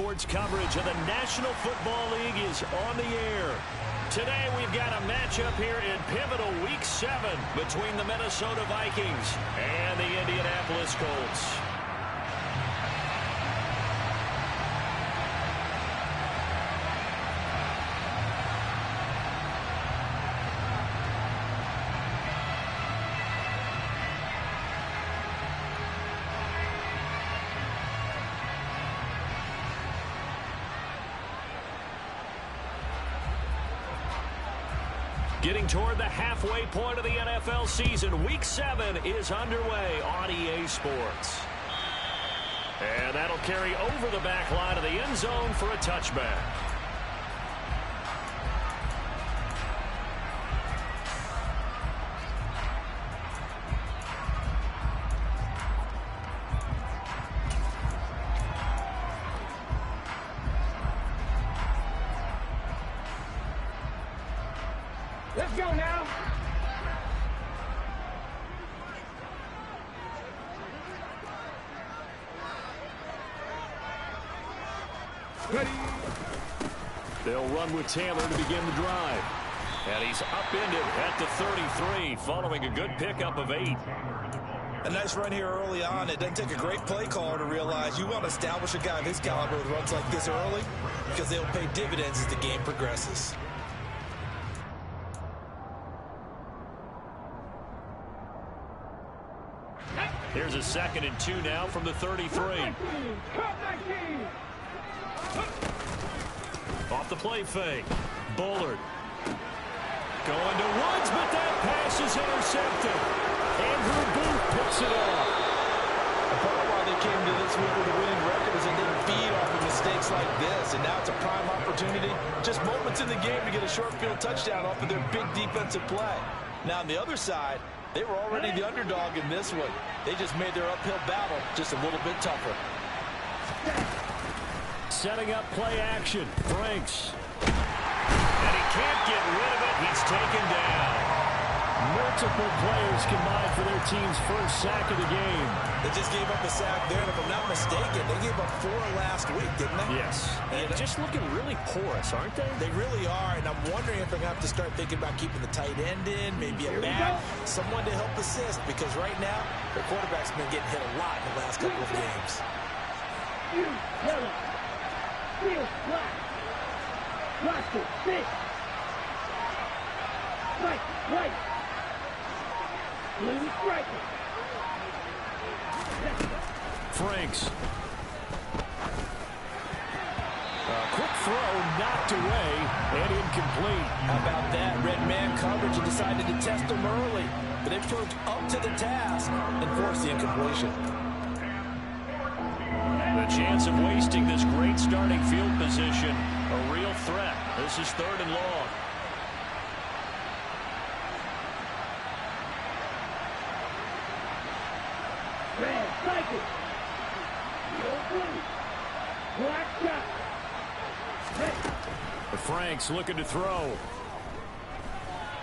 Sports coverage of the National Football League is on the air. Today we've got a matchup here in pivotal Week 7 between the Minnesota Vikings and the Indianapolis Colts. Getting toward the halfway point of the NFL season, Week 7 is underway on EA Sports. And that'll carry over the back line of the end zone for a touchback. Let's go now. Ready. They'll run with Taylor to begin the drive. And he's upended at the 33 following a good pickup of 8. A nice run here early on. It doesn't take a great play caller to realize you want to establish a guy of his caliber with runs like this early because they'll pay dividends as the game progresses. Here's a 2nd and 2 now from the 33. Off the play fake. Bullard. Going to Woods, but that pass is intercepted. Andrew Booth picks it off. A part of why they came to this week with a winning record is they didn't feed off of mistakes like this. And now it's a prime opportunity. Just moments in the game to get a short field touchdown off of their big defensive play. Now on the other side, they were already the underdog in this one. They just made their uphill battle just a little bit tougher. Setting up play action. Franks. And he can't get rid of it. He's taken down. Multiple players combined for their team's first sack of the game. They just gave up a sack there, and if I'm not mistaken, they gave up 4 last week, didn't they? Yes. And just looking really porous, aren't they? They really are, and I'm wondering if they're going to have to start thinking about keeping the tight end in, maybe a back, someone to help assist, because right now, their quarterback's been getting hit a lot in the last couple of games. Right. Franks. A quick throw knocked away and incomplete. How about that? Red man coverage and decided to test them early. But they proved up to the task and forced the incompletion. The chance of wasting this great starting field position, a real threat. This is 3rd and long. Franks looking to throw.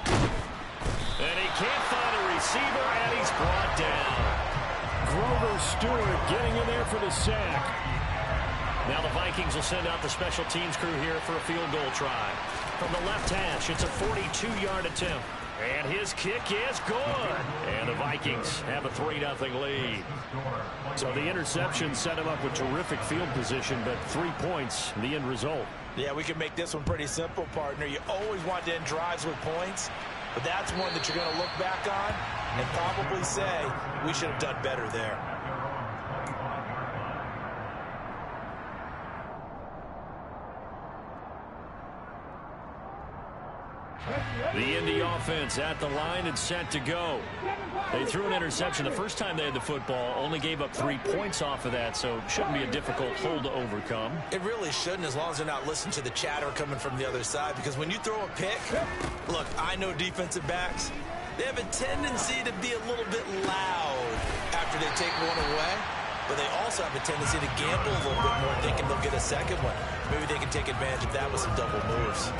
And he can't find a receiver, and he's brought down. Grover Stewart getting in there for the sack. Now the Vikings will send out the special teams crew here for a field goal try. From the left hash, it's a 42-yard attempt. And his kick is good. And the Vikings have a 3-0 lead. So the interception set him up with terrific field position, but 3 points, the end result. Yeah, we can make this one pretty simple, partner. You always want to end drives with points, but that's one that you're going to look back on and probably say, we should have done better there. The Indy offense at the line and set to go. They threw an interception the first time they had the football, only gave up 3 points off of that, so shouldn't be a difficult hole to overcome. It really shouldn't, as long as they're not listening to the chatter coming from the other side, because when you throw a pick, look, I know defensive backs, they have a tendency to be a little bit loud after they take one away, but they also have a tendency to gamble a little bit more, thinking they'll get a second one. Maybe they can take advantage of that with some double moves.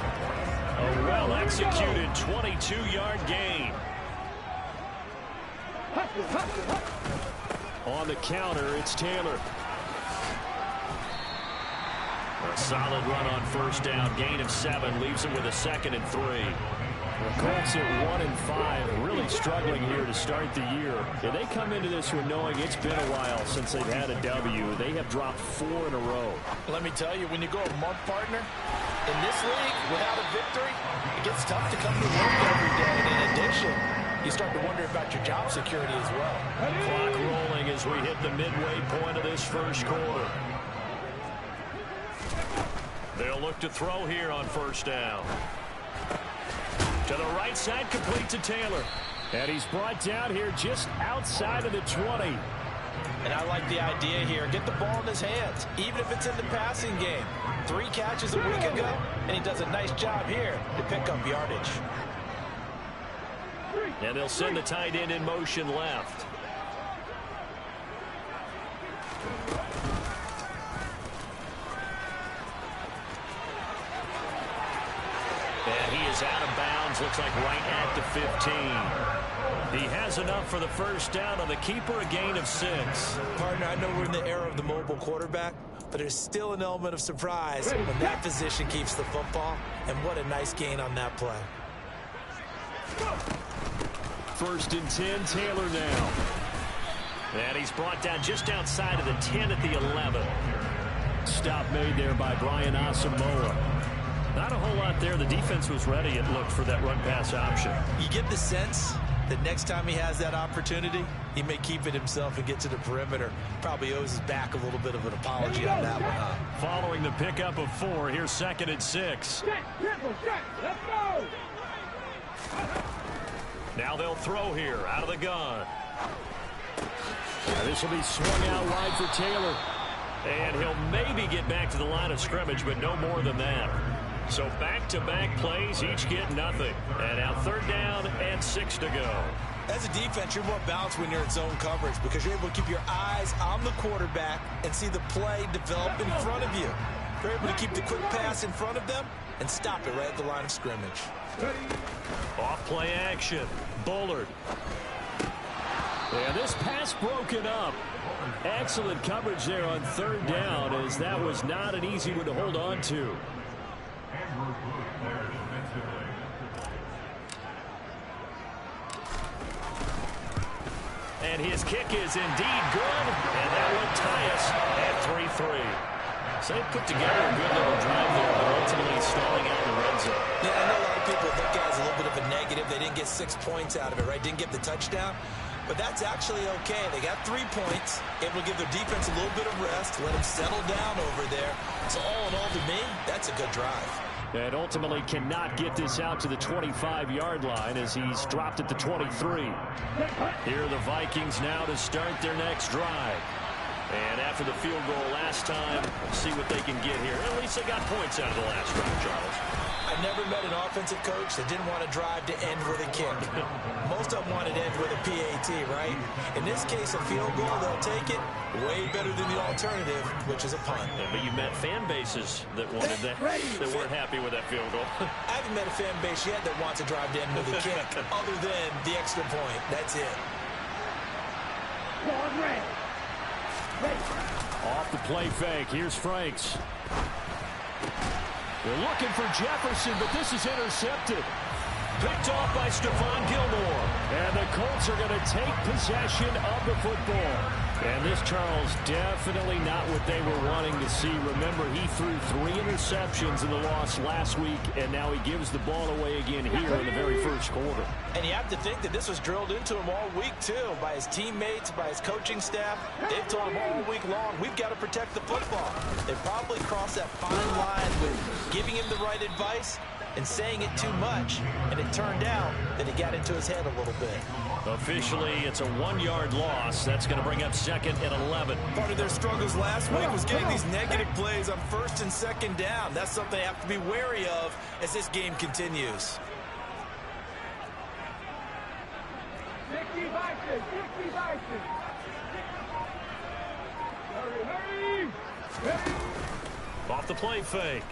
A well-executed 22-yard gain. On the counter, it's Taylor. Solid run on first down. Gain of 7 leaves him with a 2nd and 3. The Colts at 1-5, really struggling here to start the year. And they come into this one knowing it's been a while since they've had a W. They have dropped 4 in a row. Let me tell you, when you go a month, partner, in this league, without a victory, it gets tough to come to work every day. And in addition, you start to wonder about your job security as well. Clock rolling as we hit the midway point of this first quarter. They'll look to throw here on first down. To the right side, complete to Taylor. And he's brought down here just outside of the 20. And I like the idea here. Get the ball in his hands, even if it's in the passing game. 3 catches a week ago, and he does a nice job here to pick up yardage. And they'll send the tight end in motion left. And he is out of bounds, looks like right at the 15. He has enough for the first down on the keeper, a gain of 6. Partner, I know we're in the era of the mobile quarterback, but there's still an element of surprise when that position keeps the football. And what a nice gain on that play. 1st and 10, Taylor now. And he's brought down just outside of the 10 at the 11. Stop made there by Brian Asamoah. Not a whole lot there. The defense was ready, it looked, for that run-pass option. You get the sense that next time he has that opportunity, he may keep it himself and get to the perimeter. Probably owes his back a little bit of an apology on that one, huh? Following the pickup of 4, here's 2nd and 6. Let's go! Now they'll throw here out of the gun. This will be swung out wide for Taylor. And he'll maybe get back to the line of scrimmage, but no more than that. So back-to-back plays, each get nothing. And now 3rd down and 6 to go. As a defense, you're more balanced when you're in zone coverage because you're able to keep your eyes on the quarterback and see the play develop in front of you. You're able to keep the quick pass in front of them and stop it right at the line of scrimmage. Off-play action. Bullard. And this pass broken up. Excellent coverage there on 3rd down, as that was not an easy one to hold on to. And his kick is indeed good, and that will tie us at 3-3. So they put together a good little drive there, but ultimately stalling out in the red zone. Yeah, I know a lot of people look at it as a little bit of a negative. They didn't get 6 points out of it, right? Didn't get the touchdown. But that's actually okay. They got 3 points, able to give their defense a little bit of rest, let them settle down over there. So all in all, to me, that's a good drive. And ultimately cannot get this out to the 25-yard line as he's dropped at the 23. Here are the Vikings now to start their next drive. And after the field goal last time, see what they can get here. At least they got points out of the last drive, Charles. I've never met an offensive coach that didn't want to drive to end with a kick. Most of them wanted to end with a PAT, right? In this case, a field goal, they'll take it. Way better than the alternative, which is a punt. Yeah, but you met fan bases that wanted that, that weren't happy with that field goal. I haven't met a fan base yet that wants to drive to end with a kick, other than the extra point. That's it. Off the play fake. Here's Franks. They're looking for Jefferson, but this is intercepted. Picked off by Stephon Gilmore. And the Colts are going to take possession of the football. And this, Charles, definitely not what they were wanting to see. Remember, he threw 3 interceptions in the loss last week, and now he gives the ball away again here in the very first quarter. And you have to think that this was drilled into him all week, too, by his teammates, by his coaching staff. They've told him all week long, we've got to protect the football. They probably crossed that fine line with giving him the right advice and saying it too much, and it turned out that he got into his head a little bit. Officially, it's a 1-yard loss. That's going to bring up 2nd and 11. Part of their struggles last week was getting these negative plays on 1st and 2nd down. That's something they have to be wary of as this game continues. 60 Vikings, 60 Vikings. Hurry. Off the play fake.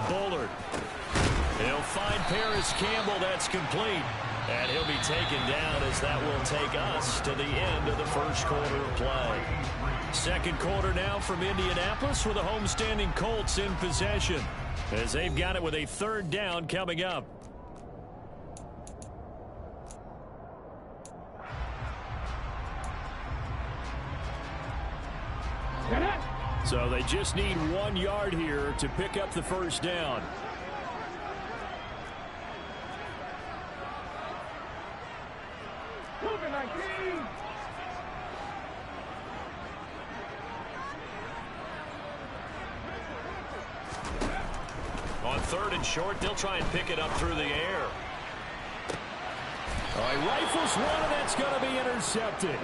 Bullard. He'll find Paris Campbell. That's complete. And he'll be taken down as that will take us to the end of the first quarter of play. Second quarter now from Indianapolis with the homestanding Colts in possession, as they've got it with a third down coming up. So they just need 1 yard here to pick up the first down. On third and short, they'll try and pick it up through the air. He rifles one, and that's going to be intercepted.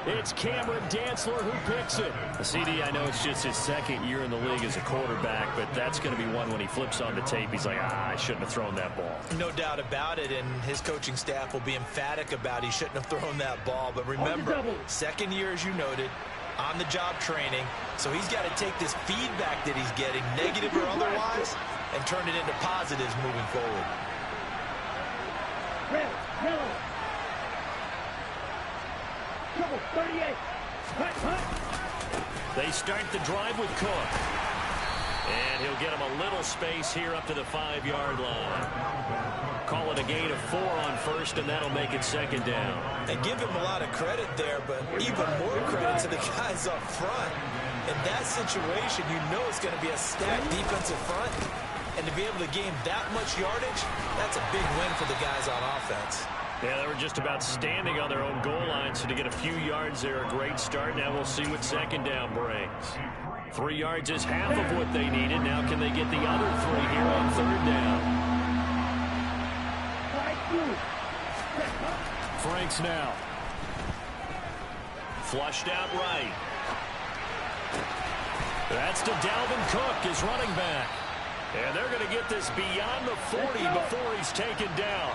It's Cameron Dantzler who picks it. CD, I know it's just his second year in the league as a quarterback, but that's going to be one when he flips on the tape. He's like, I shouldn't have thrown that ball. No doubt about it, and his coaching staff will be emphatic about he shouldn't have thrown that ball. But remember, second year, as you noted, on-the-job training, so he's got to take this feedback that he's getting, negative or otherwise, and turn it into positives moving forward. Red, yellow. Trouble, 38. Hut, hut. They start the drive with Cook. And he'll get him a little space here up to the 5-yard line. Call it a gain of 4 on first, and that'll make it second down. And give him a lot of credit there, but even more credit to the guys up front. In that situation, you know it's going to be a stacked defensive front. And to be able to gain that much yardage, that's a big win for the guys on offense. Yeah, they were just about standing on their own goal line, so to get a few yards there, a great start. Now we'll see what second down brings. 3 yards is half of what they needed. Now can they get the other 3 here on third down? Franks now. Flushed out right. That's to Dalvin Cook, his running back. And they're going to get this beyond the 40 before he's taken down.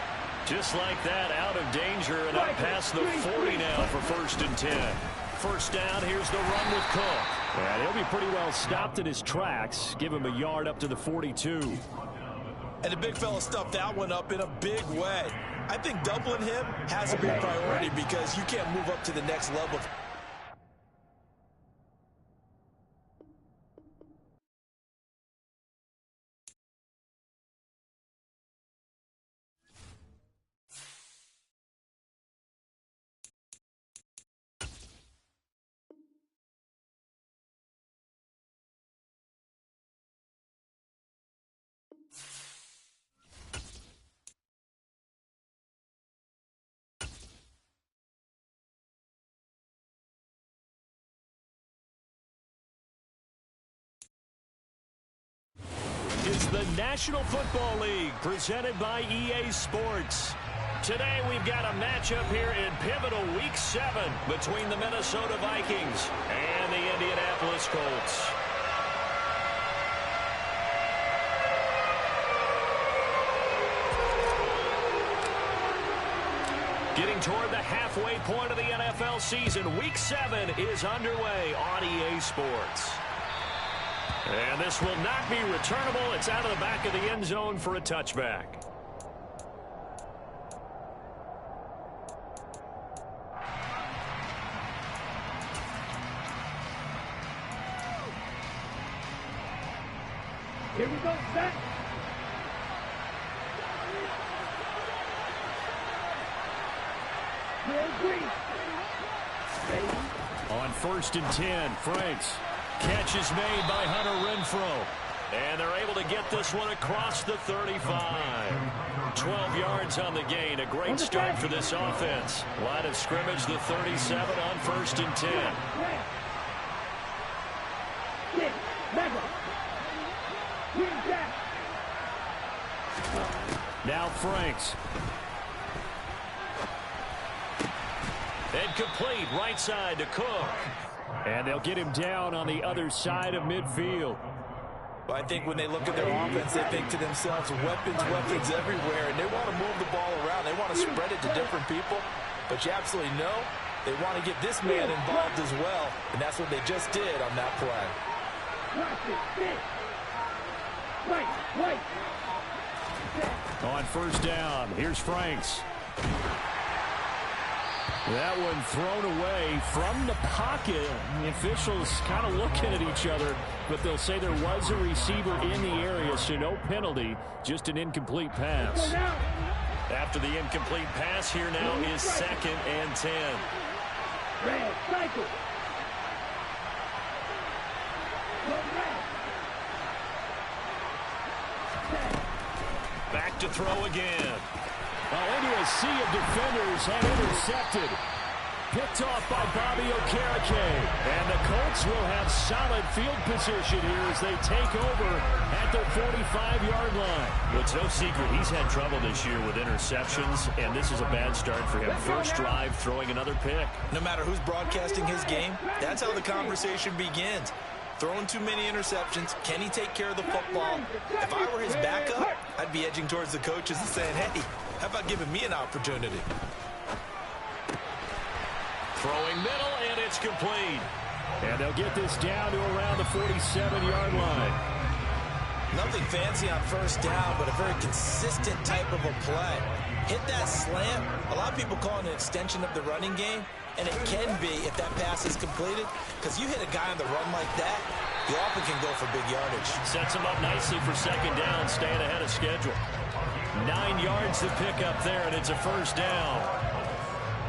Just like that, out of danger and up past the 40 now for first and 10. First down, here's the run with Cook. And he'll be pretty well stopped in his tracks. Give him a yard up to the 42. And the big fella stuffed that one up in a big way. I think doubling him has to be a priority because you can't move up to the next level. Is the National Football League presented by EA Sports. Today we've got a matchup here in pivotal Week 7 between the Minnesota Vikings and the Indianapolis Colts. Getting toward the halfway point of the NFL season, Week 7 is underway on EA Sports. And this will not be returnable. It's out of the back of the end zone for a touchback. Here we go, set. On first and 10, Franks. Catch is made by Hunter Renfrow. And they're able to get this one across the 35. 12 yards on the gain. A great start for this offense. Line of scrimmage, the 37 on first and 10. Now Franks. And complete right side to Cook. And they'll get him down on the other side of midfield. Well, I think when they look at their offense, they think to themselves, weapons everywhere, and they want to move the ball around. They want to spread it to different people. But you absolutely know they want to get this man involved as well, and that's what they just did on that play. On first down, here's Franks. That one thrown away from the pocket. The officials kind of looking at each other, but they'll say there was a receiver in the area, so no penalty, just an incomplete pass. After the incomplete pass, here now is 2nd and 10. Red, cycle. Back to throw again. Into a sea of defenders and intercepted. Picked off by Bobby Okereke. And the Colts will have solid field position here as they take over at their 45-yard line. Well, it's no secret he's had trouble this year with interceptions, and this is a bad start for him. First drive, throwing another pick. No matter who's broadcasting his game, that's how the conversation begins. Throwing too many interceptions. Can he take care of the football? If I were his backup, I'd be edging towards the coaches and saying, hey, how about giving me an opportunity? Throwing middle, and it's complete. And they'll get this down to around the 47-yard line. Nothing fancy on first down, but a very consistent type of a play. Hit that slant. A lot of people call it an extension of the running game, and it can be if that pass is completed, because you hit a guy on the run like that, you often can go for big yardage. Sets him up nicely for 2nd down, staying ahead of schedule. 9 yards to pick up there, and it's a first down.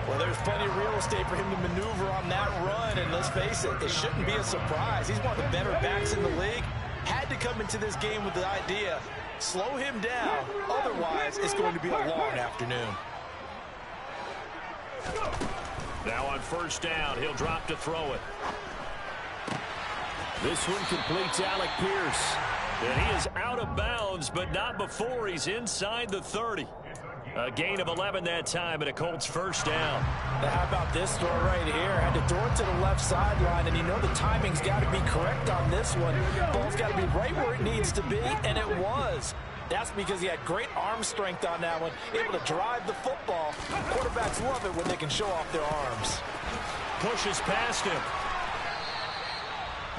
Well, there's plenty of real estate for him to maneuver on that run, and let's face it, it shouldn't be a surprise. He's one of the better backs in the league. Had to come into this game with the idea, slow him down, otherwise it's going to be a long afternoon. Now on first down, he'll drop to throw it. This one completes Alec Pierce. And he is out of bounds, but not before he's inside the 30. A gain of 11 that time, and a Colts first down. Now how about this throw right here? Had to throw it to the left sideline, and you know the timing's got to be correct on this one. Ball's got to be right where it needs to be, and it was. That's because he had great arm strength on that one, able to drive the football. Quarterbacks love it when they can show off their arms. Pushes past him.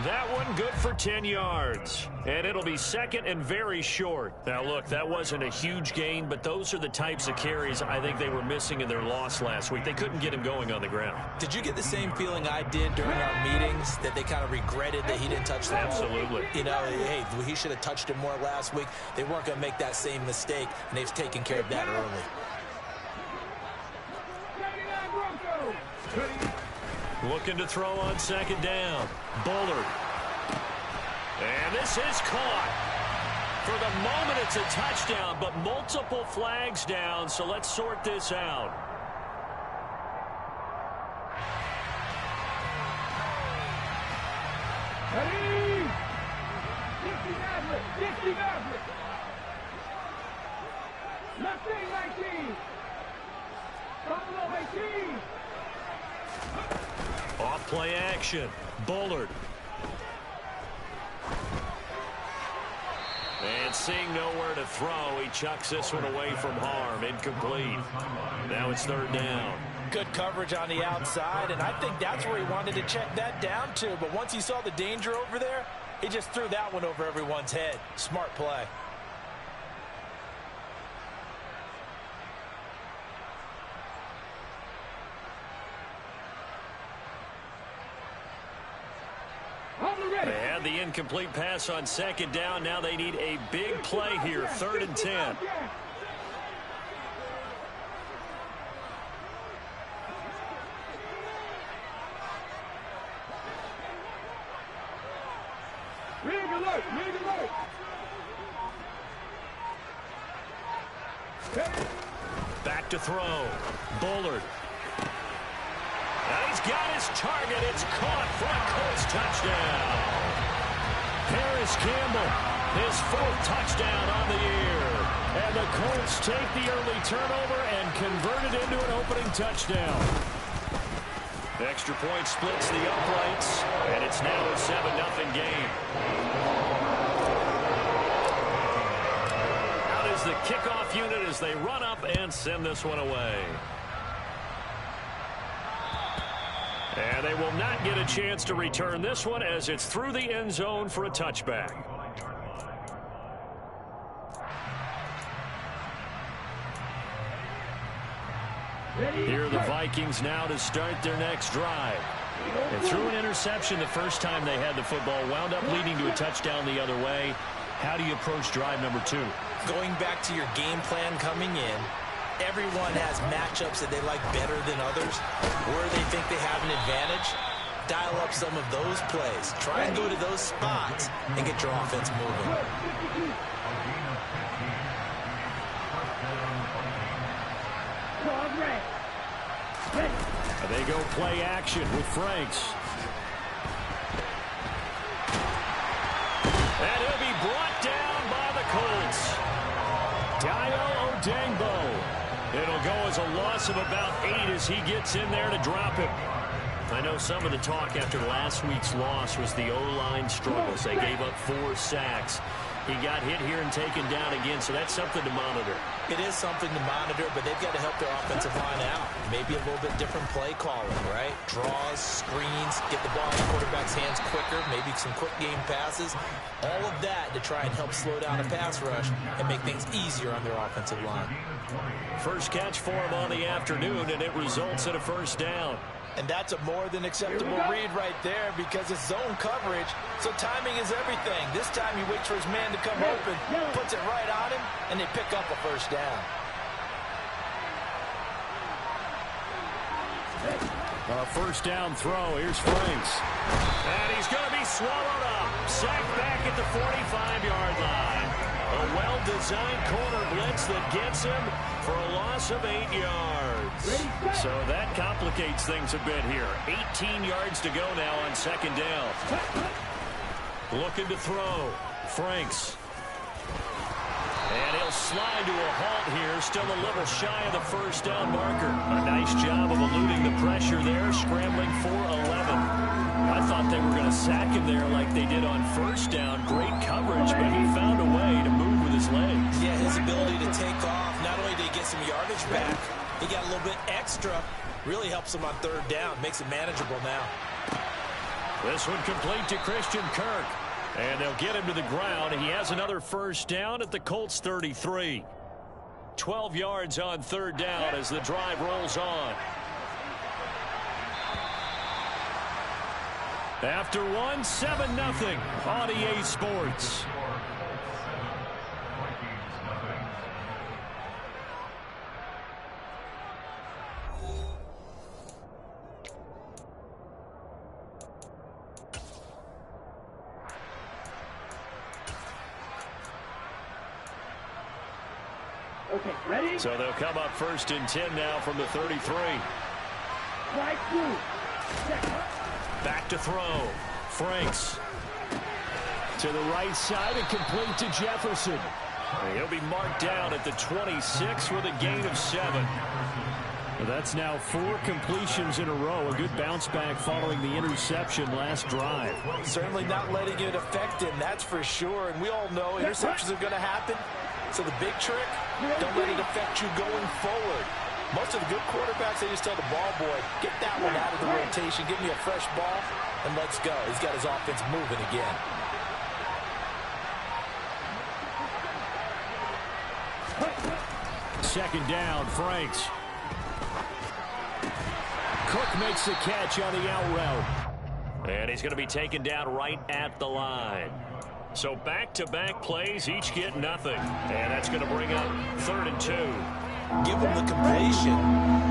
That one good for 10 yards. And it'll be 2nd and very short. Now, look, that wasn't a huge gain, but those are the types of carries I think they were missing in their loss last week. They couldn't get him going on the ground. Did you get the same feeling I did during our meetings, that they kind of regretted that he didn't touch the ball? Absolutely. You know, hey, he should have touched it more last week. They weren't going to make that same mistake, and they've taken care of that early. Looking to throw on 2nd down. Bullard. And this is caught. For the moment, it's a touchdown, but multiple flags down, so let's sort this out. Ready? 60 Maverick. Nothing 19. Buffalo 18. Off play action. Bullard. And seeing nowhere to throw, he chucks this one away from harm. Incomplete. Now it's 3rd down. Good coverage on the outside, and I think that's where he wanted to check that down to. But once he saw the danger over there, he just threw that one over everyone's head. Smart play. They had the incomplete pass on 2nd down. Now they need a big play here. 3rd and 10. Rig alert. Back to throw. Bullard. And he's got his target. It's caught for a Colts touchdown. Paris Campbell, his 4th touchdown on the year. And the Colts take the early turnover and convert it into an opening touchdown. Extra point splits the uprights, and it's now a 7-0 game. Out is the kickoff unit as they run up and send this one away. And they will not get a chance to return this one as it's through the end zone for a touchback. Here are the Vikings now to start their next drive. And threw an interception the first time they had the football, wound up leading to a touchdown the other way. How do you approach drive number 2? Going back to your game plan coming in, everyone has matchups that they like better than others, where they think they have an advantage. Dial up some of those plays. Try and go to those spots and get your offense moving. They go play action with Franks. And he'll be brought down by the Colts. Dio Odengbo. It'll go as a loss of about 8 as he gets in there to drop him. I know some of the talk after last week's loss was the O-line struggles. They gave up 4 sacks. He got hit here and taken down again, so that's something to monitor. It is something to monitor, but they've got to help their offensive line out. Maybe a little bit different play calling, right? Draws, screens, get the ball in the quarterback's hands quicker, maybe some quick game passes. All of that to try and help slow down the pass rush and make things easier on their offensive line. First catch for him on the afternoon, and it results in a first down. And that's a more than acceptable read right there because it's zone coverage, so timing is everything. This time he waits for his man to come open, puts it right on him, and they pick up a first down. A first down throw. Here's Franks. And he's going to be swallowed up. Sacked back at the 45-yard line. A well-designed corner blitz that gets him for a loss of 8 yards. So that complicates things a bit here. 18 yards to go now on second down. Looking to throw. Franks. And he'll slide to a halt here. Still a little shy of the first down marker. A nice job of eluding the pressure there. Scrambling for 11. I thought they were going to sack him there like they did on first down. Great coverage, but he found a way to move with his legs. Yeah, his ability to take off. Not only did he get some yardage back, he got a little bit extra. Really helps him on third down. Makes it manageable now. This one complete to Christian Kirk. And they'll get him to the ground. He has another first down at the Colts 33. 12 yards on third down as the drive rolls on. After one, 7-0 on EA Sports. Okay, ready? So they'll come up first and 10 now from the 33. Strike 2. Back to throw. Franks. To the right side and complete to Jefferson. And he'll be marked down at the 26 with a gain of 7. That's now 4 completions in a row. A good bounce back following the interception last drive. Certainly not letting it affect him, that's for sure. And we all know interceptions are going to happen. So the big trick, don't let it affect you going forward. Most of the good quarterbacks, they just tell the ball boy, get that one out of the rotation, give me a fresh ball, and let's go. He's got his offense moving again. Second down, Franks. Cook makes the catch on the out route. And he's going to be taken down right at the line. So back-to-back plays, each get nothing. And that's going to bring up 3rd and 2. Give him the completion,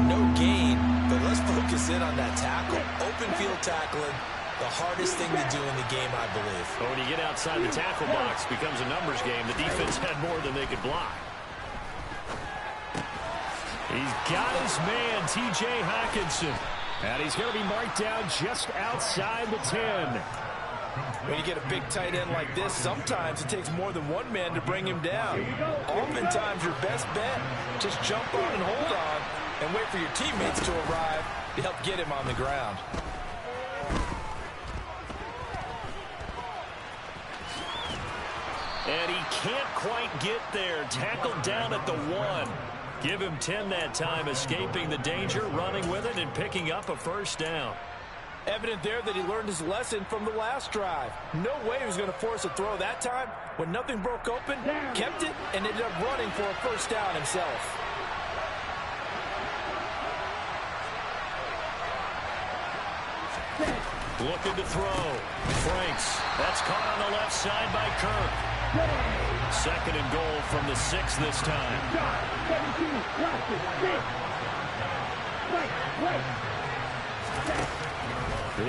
no gain, but let's focus in on that tackle. Open field tackling, the hardest thing to do in the game, I believe. But when you get outside the tackle box, it becomes a numbers game. The defense had more than they could block. He's got his man, T.J. Hockenson. And he's going to be marked down just outside the 10. When you get a big tight end like this, sometimes it takes more than one man to bring him down. Oftentimes, your best bet, just jump on and hold on and wait for your teammates to arrive to help get him on the ground. And he can't quite get there. Tackled down at the 1. Give him 10 that time, escaping the danger, running with it, and picking up a first down. Evident there that he learned his lesson from the last drive. No way he was going to force a throw that time. When nothing broke open, kept it, and ended up running for a first down himself. Looking to throw. Franks. That's caught on the left side by Kirk. 2nd and goal from the 6 this time.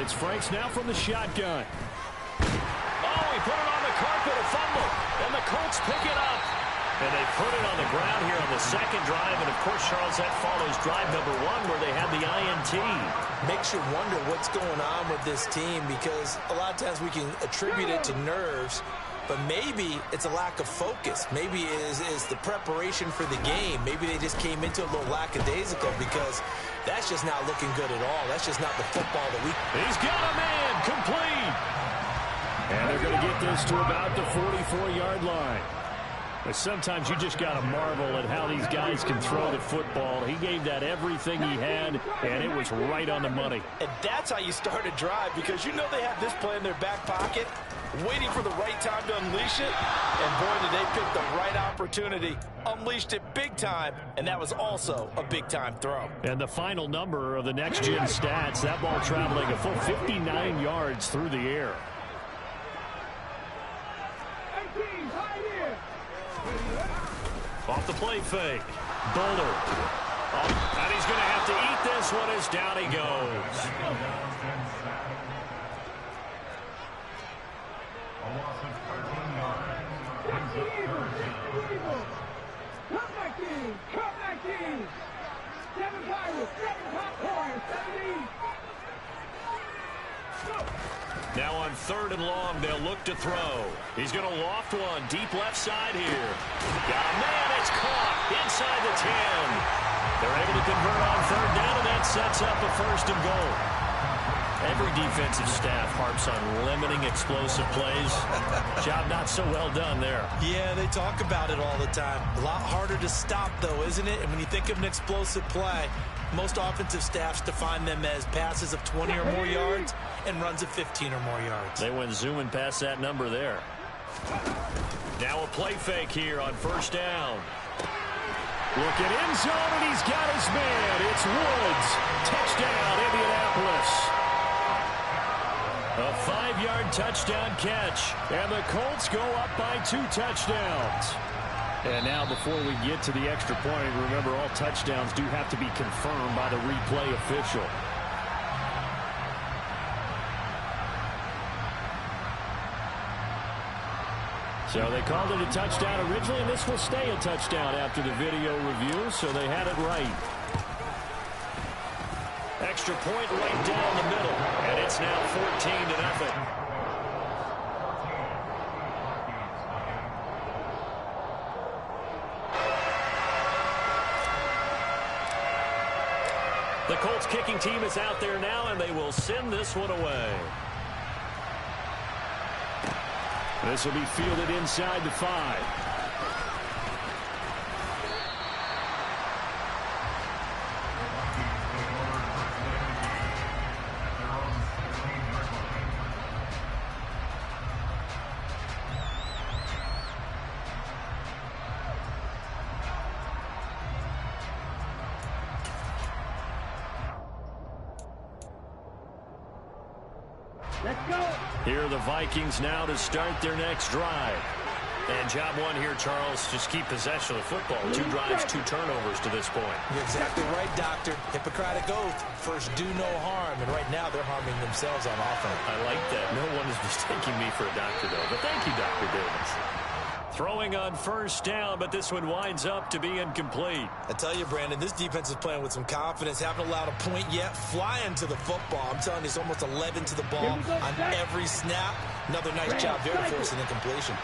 It's Franks now from the shotgun. Oh, he put it on the carpet, a fumble. And the Colts pick it up. And they put it on the ground here on the 2nd drive. And, of course, Charles, that follows drive number 1 where they had the INT. Makes you wonder what's going on with this team because a lot of times we can attribute it to nerves, but maybe it's a lack of focus. Maybe it is the preparation for the game. Maybe they just came into a little lackadaisical because that's just not looking good at all. That's just not the football that we... He's got a man complete. And they're going to get this to about the 44-yard line. But sometimes you just got to marvel at how these guys can throw the football. He gave that everything he had, and it was right on the money. And that's how you start a drive because you know they have this play in their back pocket, waiting for the right time to unleash it. And boy, did they pick the right opportunity. Unleashed it big time, and that was also a big-time throw. And the final number of the next-gen stats, that ball traveling a full 59 yards through the air. Off the play fake. Boulder. Oh, and he's going to have to eat this one as down he goes. Now on 3rd and long, they'll look to throw. He's going to loft one deep left side here. Got a man, it's caught inside the 10. They're able to convert on 3rd down, and that sets up a 1st and goal. Every defensive staff harps on limiting explosive plays. Job not so well done there. Yeah, they talk about it all the time. A lot harder to stop, though, isn't it? And when you think of an explosive play, most offensive staffs define them as passes of 20 or more yards and runs of 15 or more yards. They went zooming past that number there. Now a play fake here on 1st down. Look at end zone, and he's got his man. It's Woods. Touchdown, Indianapolis. A 5-yard touchdown catch. And the Colts go up by 2 touchdowns. And now before we get to the extra point, remember all touchdowns do have to be confirmed by the replay official. So they called it a touchdown originally, and this will stay a touchdown after the video review, so they had it right. Extra point right down the middle, and it's now 14-0. The Colts kicking team is out there now, and they will send this one away. This will be fielded inside the 5. Let's go. Here are the Vikings now to start their next drive. And job 1 here, Charles, just keep possession of the football. 2 drives, 2 turnovers to this point. You're exactly right, Doctor. Hippocratic oath. First, do no harm. And right now, they're harming themselves on offense. I like that. No one is mistaking me for a doctor, though. But thank you, Dr. Davis. Throwing on 1st down, but this one winds up to be incomplete. I tell you, Brandon, this defense is playing with some confidence. Haven't allowed a point yet. Flying to the football. I'm telling you, it's almost 11 to the ball on every snap. Another nice job there to force an incompletion.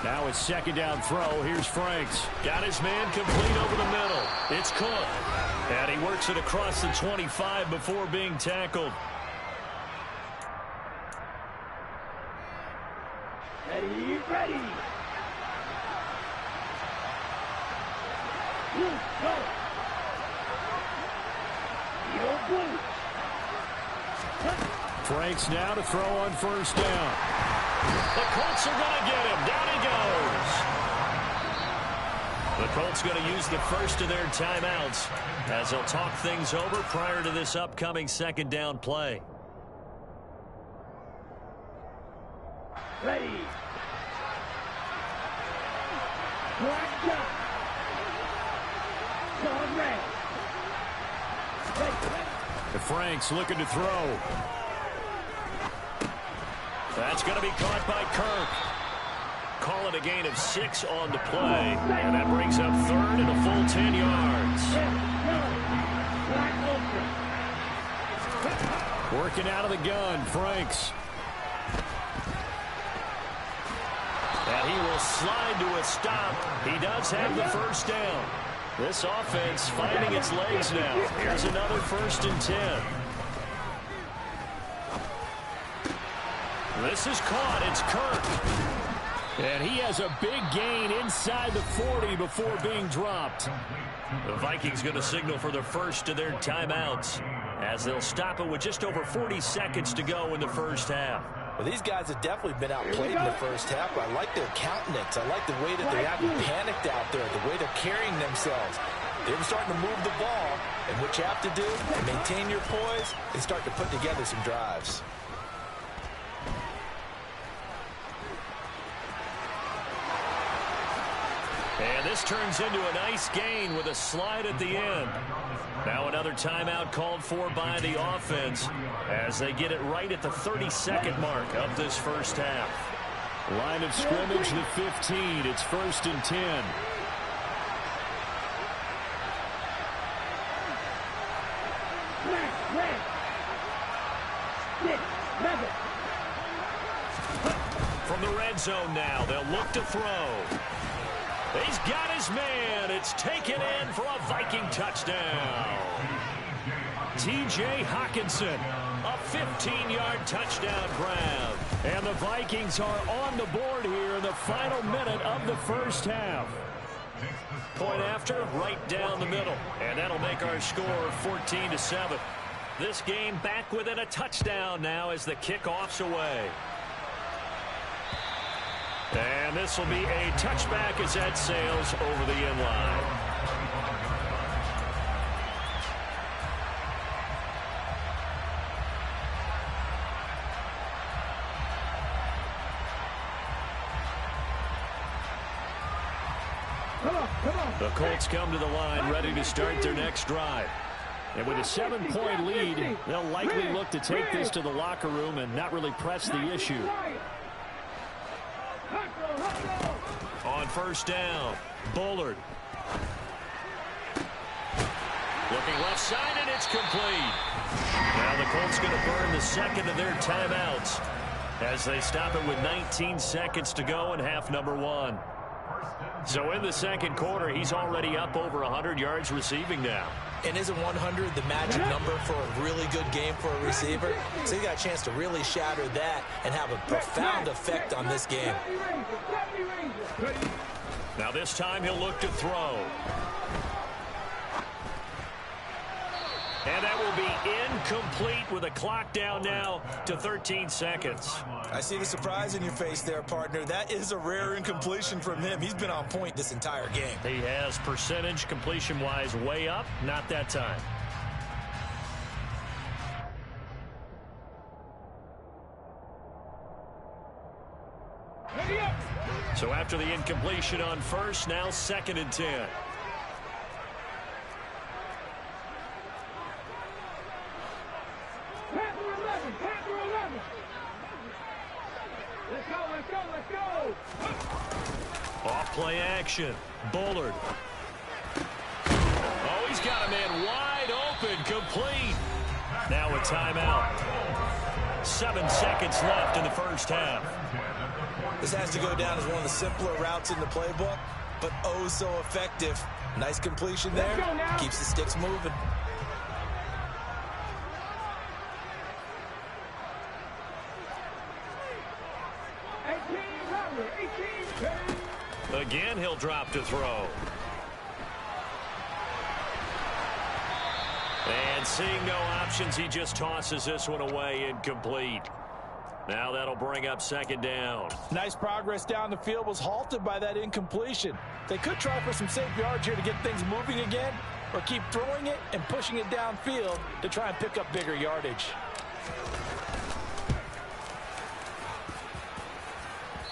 Now it's 2nd down throw. Here's Franks. Got his man complete over the middle. It's Cook. And he works it across the 25 before being tackled. Ready, ready. Blue, go. Yellow, blue. Franks now to throw on 1st down. The Colts are going to get him. Down he goes. The Colts going to use the first of their timeouts as they'll talk things over prior to this upcoming second down play. Ready. Black shot. Going red. The Franks looking to throw. That's going to be caught by Kirk. Call it a gain of 6 on the play. And that brings up third and a full 10 yards. Working out of the gun, Franks. And he will slide to a stop. He does have the first down. This offense finding its legs now. Here's another 1st and 10. This is caught. It's Kirk. And he has a big gain inside the 40 before being dropped. The Vikings going to signal for the first of their timeouts as they'll stop it with just over 40 seconds to go in the first half. Well, these guys have definitely been outplayed in the first half, but I like their countenance. I like the way that they haven't panicked out there, the way they're carrying themselves. They're starting to move the ball, and what you have to do to maintain your poise is start to put together some drives. And this turns into a nice gain with a slide at the end. Now another timeout called for by the offense as they get it right at the 32nd mark of this first half. Line of scrimmage, the 15. It's 1st and 10. From the red zone now, they'll look to throw. He's got his man. It's taken in for a Viking touchdown. T.J. Hawkinson, a 15-yard touchdown grab. And the Vikings are on the board here in the final minute of the first half. Point after, right down the middle. And that'll make our score 14-7. This game back within a touchdown now as the kickoff's away. And this will be a touchback as that sails over the end line. The Colts come to the line ready to start their next drive. And with a 7-point lead, they'll likely look to take this to the locker room and not really press the issue. On first down, Bullard. Looking left side, and it's complete. Now the Colts going to burn the second of their timeouts as they stop it with 19 seconds to go in half number 1. So in the second quarter, he's already up over 100 yards receiving now. And isn't 100 the magic number for a really good game for a receiver? So you got a chance to really shatter that and have a profound effect on this game. Now this time he'll look to throw. And that will be incomplete with a clock down now to 13 seconds. I see the surprise in your face there, partner. That is a rare incompletion from him. He's been on point this entire game. He has percentage completion-wise way up. Not that time. So after the incompletion on first, now 2nd and 10. Off play action. Bullard. Oh, he's got a man wide open. Complete. Now a timeout. 7 seconds left in the first half. This has to go down as one of the simpler routes in the playbook, but oh so effective. Nice completion there. Keeps the sticks moving. Again, he'll drop to throw. And seeing no options, he just tosses this one away incomplete. Now that'll bring up second down. Nice progress down the field was halted by that incompletion. They could try for some safe yards here to get things moving again, or keep throwing it and pushing it downfield to try and pick up bigger yardage.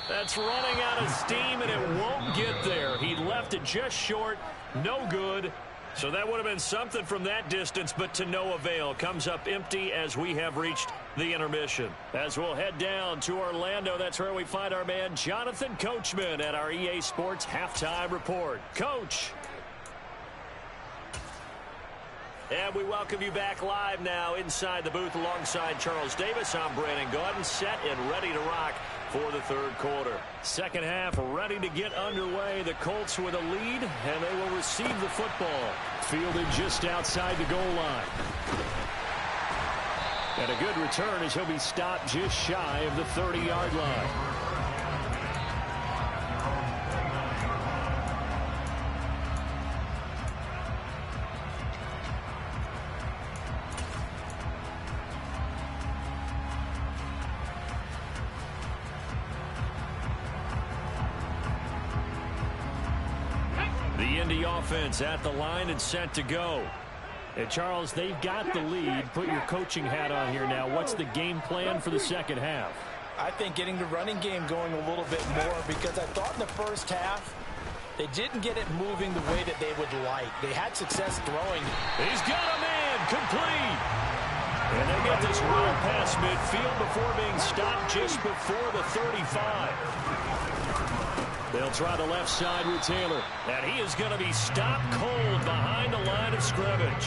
That's running out of steam, and it won't get there. He left it just short. No good. So that would have been something from that distance, but to no avail. Comes up empty as we have reached the intermission. As we'll head down to Orlando, that's where we find our man Jonathan Coachman at our EA Sports Halftime Report. Coach. And we welcome you back live now inside the booth alongside Charles Davis. I'm Brandon Gaudin, set and ready to rock for the third quarter. Second half ready to get underway. The Colts with a lead, and they will receive the football. Fielded just outside the goal line. And a good return as he'll be stopped just shy of the 30-yard line. The Indy offense at the line and set to go. And Charles, they've got the lead. Put your coaching hat on here now. What's the game plan for the second half? I think getting the running game going a little bit more, because I thought in the first half they didn't get it moving the way that they would like. They had success throwing. He's got a man, complete. And they get this run past midfield before being stopped just before the 35. They'll try the left side with Taylor. And he is going to be stopped cold behind the line of scrimmage.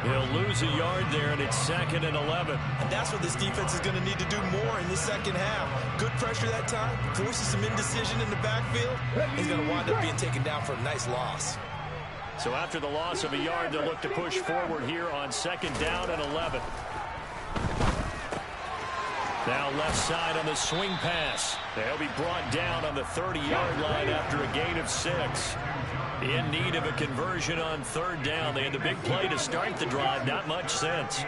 He'll lose a yard there, and it's 2nd and 11. And that's what this defense is going to need to do more in the second half. Good pressure that time, forces some indecision in the backfield. He's going to wind up being taken down for a nice loss. So after the loss of a yard, they'll look to push forward here on 2nd down and 11. Now left side on the swing pass. They'll be brought down on the 30-yard line after a gain of 6. In need of a conversion on 3rd down. They had the big play to start the drive. Not much sense.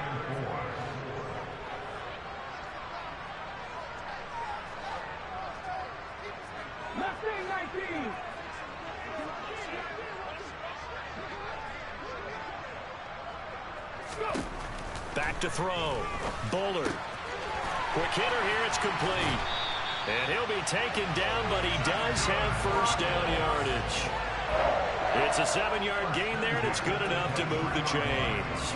Back to throw. Bullard. Quick hitter here, it's complete. And he'll be taken down, but he does have first down yardage. It's a 7-yard gain there, and it's good enough to move the chains.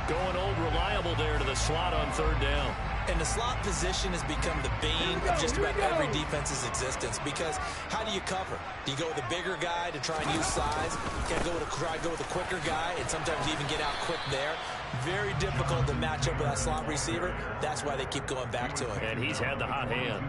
Going old reliable there to the slot on 3rd down. And the slot position has become the bane of just about every defense's existence, because how do you cover? Do you go with a bigger guy to try and use size? You gotta try to go with a quicker guy, and sometimes you even get out quick there. Very difficult to match up with that slot receiver. That's why they keep going back to him. And he's had the hot hand.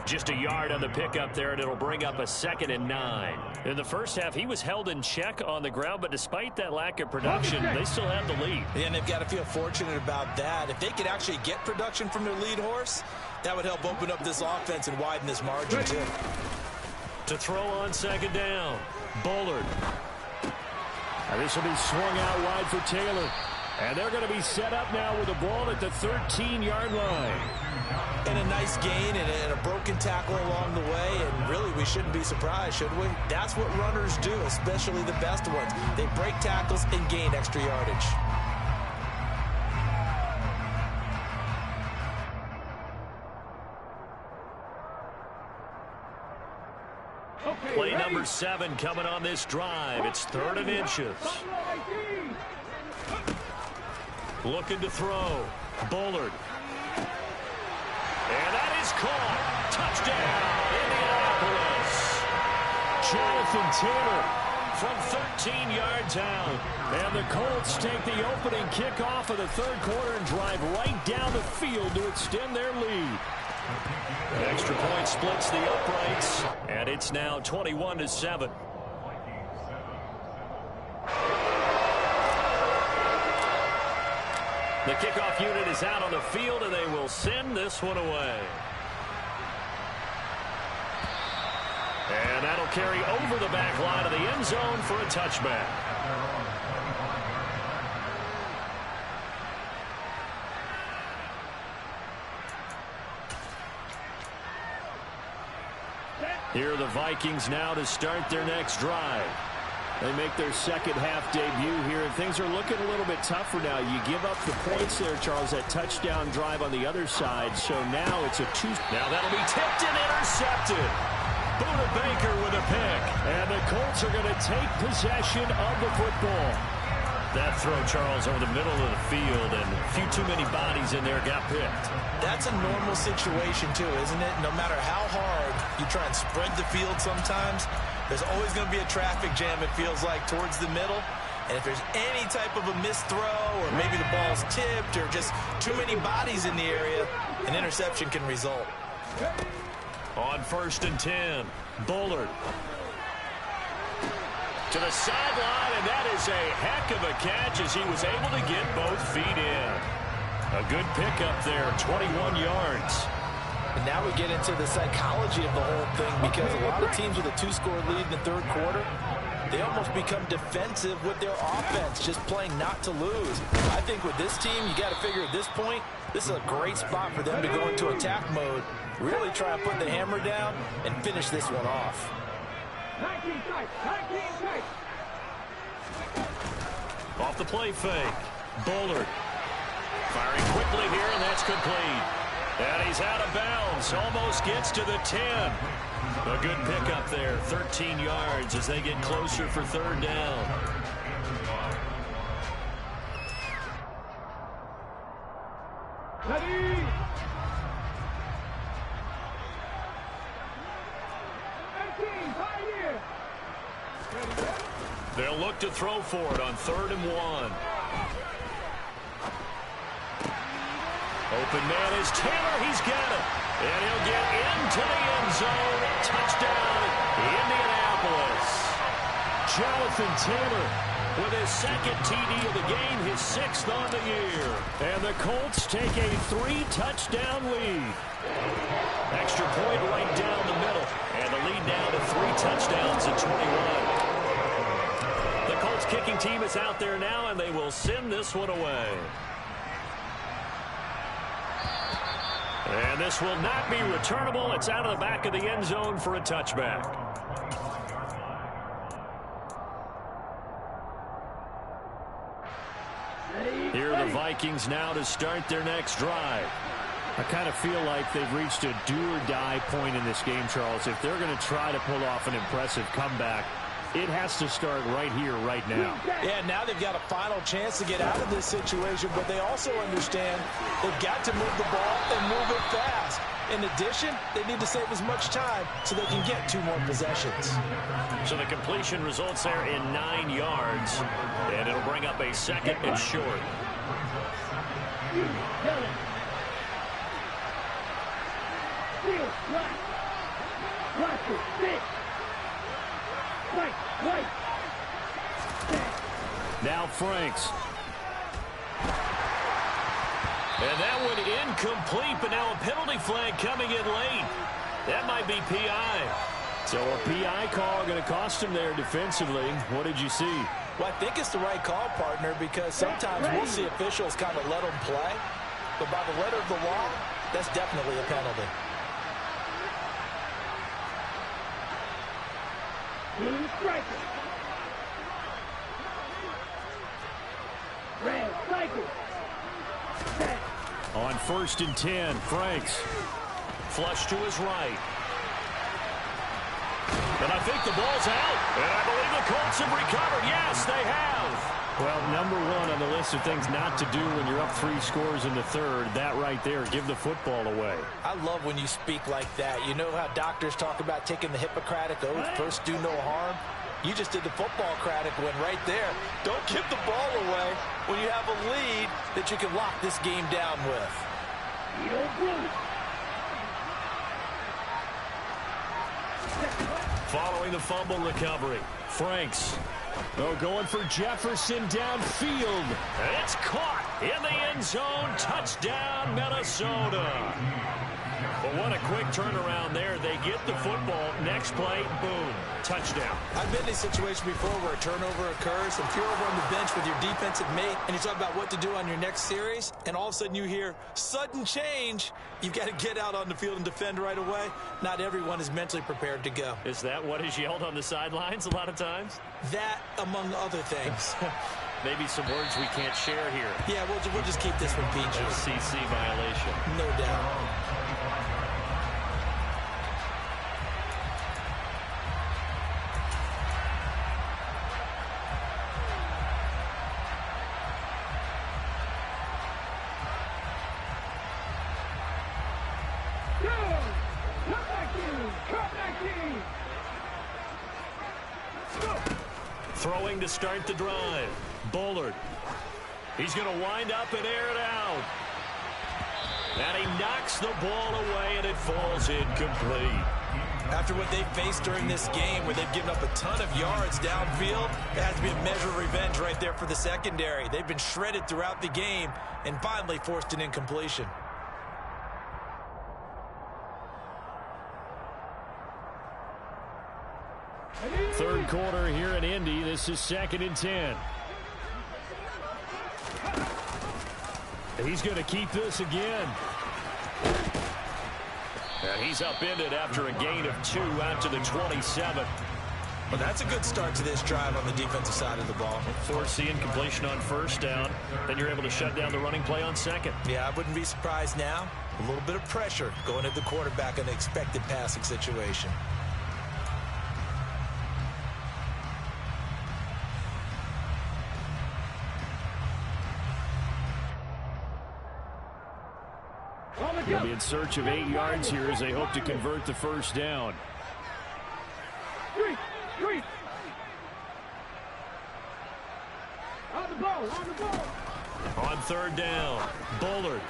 Just a yard on the pickup there, and it'll bring up a 2nd and 9. In the first half, he was held in check on the ground, but despite that lack of production, they still have the lead. And they've got to feel fortunate about that. If they could actually get production from their lead horse, that would help open up this offense and widen this margin, too. To throw on 2nd down, Bullard. Now this will be swung out wide for Taylor. And they're going to be set up now with the ball at the 13-yard line. And a nice gain and a broken tackle along the way. And really, we shouldn't be surprised, should we? That's what runners do, especially the best ones. They break tackles and gain extra yardage. Play number 7 coming on this drive. It's 3rd and inches. Looking to throw. Bullard. And that is caught. Touchdown, Indianapolis. Jonathan Taylor from 13 yards out. And the Colts take the opening kickoff of the 3rd quarter and drive right down the field to extend their lead. The extra point splits the uprights, and it's now 21-7. The kickoff unit is out on the field, and they will send this one away. And that'll carry over the back line of the end zone for a touchback. Here are the Vikings now to start their next drive. They make their second half debut here, and things are looking a little bit tougher now. You give up the points there, Charles, that touchdown drive on the other side. So now it's a two. Now that'll be tipped and intercepted. Buda Baker with a pick. And the Colts are going to take possession of the football. That throw, Charles, over the middle of the field, and a few too many bodies in there got picked. That's a normal situation, too, isn't it? No matter how hard you try and spread the field sometimes, there's always going to be a traffic jam, it feels like, towards the middle. And if there's any type of a missed throw, or maybe the ball's tipped, or just too many bodies in the area, an interception can result. On 1st and 10, Bullard. To the sideline, and that is a heck of a catch as he was able to get both feet in. A good pickup there, 21 yards. And now we get into the psychology of the whole thing, because a lot of teams with a 2-score lead in the third quarter, they almost become defensive with their offense, just playing not to lose. I think with this team, you got to figure at this point, this is a great spot for them to go into attack mode, really try and put the hammer down and finish this one off. Off the play fake. Bullard firing quickly here, and that's complete. And he's out of bounds. Almost gets to the 10. A good pickup there. 13 yards as they get closer for third down. Ready. They'll look to throw for it on 3rd and 1. Open man is Taylor. He's got it. And he'll get into the end zone. Touchdown, Indianapolis. Jonathan Taylor with his second TD of the game, his 6th on the year. And the Colts take a 3-touchdown lead. Extra point right down the middle. And the lead now to 3 touchdowns at 21. The Colts kicking team is out there now, and they will send this one away. And this will not be returnable. It's out of the back of the end zone for a touchback. Here are the Vikings now to start their next drive. I kind of feel like they've reached a do-or-die point in this game, Charles. If they're going to try to pull off an impressive comeback, it has to start right here, right now. Yeah, now they've got a final chance to get out of this situation, but they also understand they've got to move the ball and move it fast. In addition, they need to save as much time so they can get 2 more possessions. So the completion results there in 9 yards, and it'll bring up a 2nd and short. Now Franks. And that one incomplete, but now a penalty flag coming in late. That might be PI. So a PI call going to cost him there defensively. What did you see? Well, I think it's the right call, partner, because sometimes we'll see officials kind of let them play. But by the letter of the law, that's definitely a penalty. On 1st and 10, Franks. Flush to his right. And I think the ball's out. And I believe the Colts have recovered. Yes, they have. Well, number 1 on the list of things not to do when you're up 3 scores in the third, that right there, give the football away. I love when you speak like that. You know how doctors talk about taking the Hippocratic oath, first do no harm? You just did the football-cratic one right there. Don't give the ball away when you have a lead that you can lock this game down with. Following the fumble recovery, Franks. Oh, going for Jefferson downfield. It's caught in the end zone. Touchdown, Minnesota. Well, what a quick turnaround there. They get the football. Next play, boom, touchdown. I've been in a situation before where a turnover occurs, and if you're over on the bench with your defensive mate and you talk about what to do on your next series, and all of a sudden you hear sudden change, you've got to get out on the field and defend right away. Not everyone is mentally prepared to go. Is that what is yelled on the sidelines a lot of times? That, among other things. Maybe some words we can't share here. Yeah, we'll just keep this one PG. FCC violation. No doubt. Throwing to start the drive. Bullard. He's going to wind up and air it out. And he knocks the ball away, and it falls incomplete. After what they've faced during this game, where they've given up a ton of yards downfield, there has to be a measure of revenge right there for the secondary. They've been shredded throughout the game and finally forced an incompletion. Third quarter here in Indy. This is 2nd and 10. He's going to keep this again. And he's upended after a gain of 2 out to the 27. Well, that's a good start to this drive on the defensive side of the ball. Force the incompletion on first down. Then you're able to shut down the running play on second. Yeah, I wouldn't be surprised now. A little bit of pressure going at the quarterback in the expected passing situation. They'll be in search of 8 yards here as they hope to convert the first down. On third down, Bullard.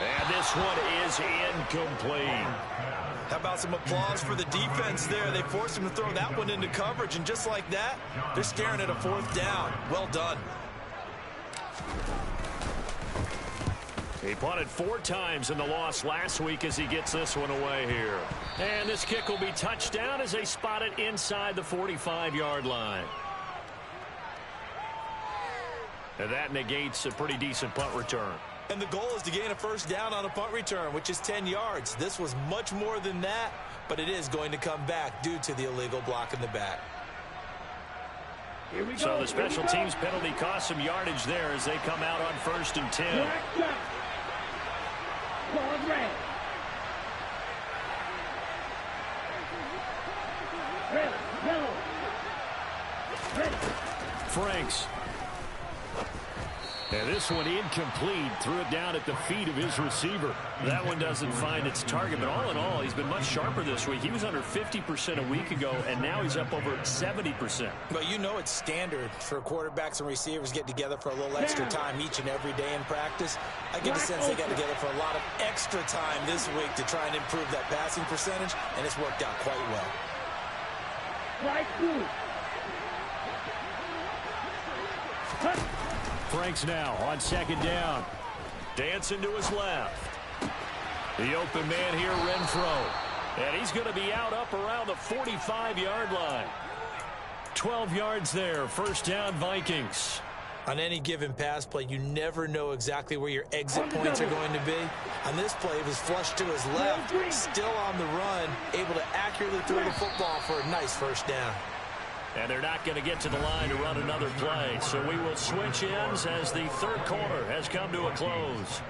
And this one is incomplete. How about some applause for the defense there? They forced him to throw that one into coverage, and just like that, they're staring at a 4th down. Well done. He punted 4 times in the loss last week as he gets this one away here. And this kick will be touched down as they spot it inside the 45-yard line. And that negates a pretty decent punt return. And the goal is to gain a first down on a punt return, which is 10 yards. This was much more than that, but it is going to come back due to the illegal block in the back. So the special teams penalty cost some yardage there as they come out on 1st and 10. Franks. And this one incomplete. Threw it down at the feet of his receiver. That one doesn't find its target, but all in all, he's been much sharper this week. He was under 50% a week ago, and now he's up over 70%. But you know it's standard for quarterbacks and receivers get together for a little extra time each and every day in practice. I get the sense they got together for a lot of extra time this week to try and improve that passing percentage, and it's worked out quite well. Franks now on 2nd down. Dancing to his left. The open man here, Renfro. And he's going to be out up around the 45-yard line. 12 yards there. First down, Vikings. On any given pass play, you never know exactly where your exit points are going to be. On this play, it was flushed to his left, still on the run, able to accurately throw the football for a nice first down. And they're not going to get to the line to run another play. So we will switch ends as the third quarter has come to a close.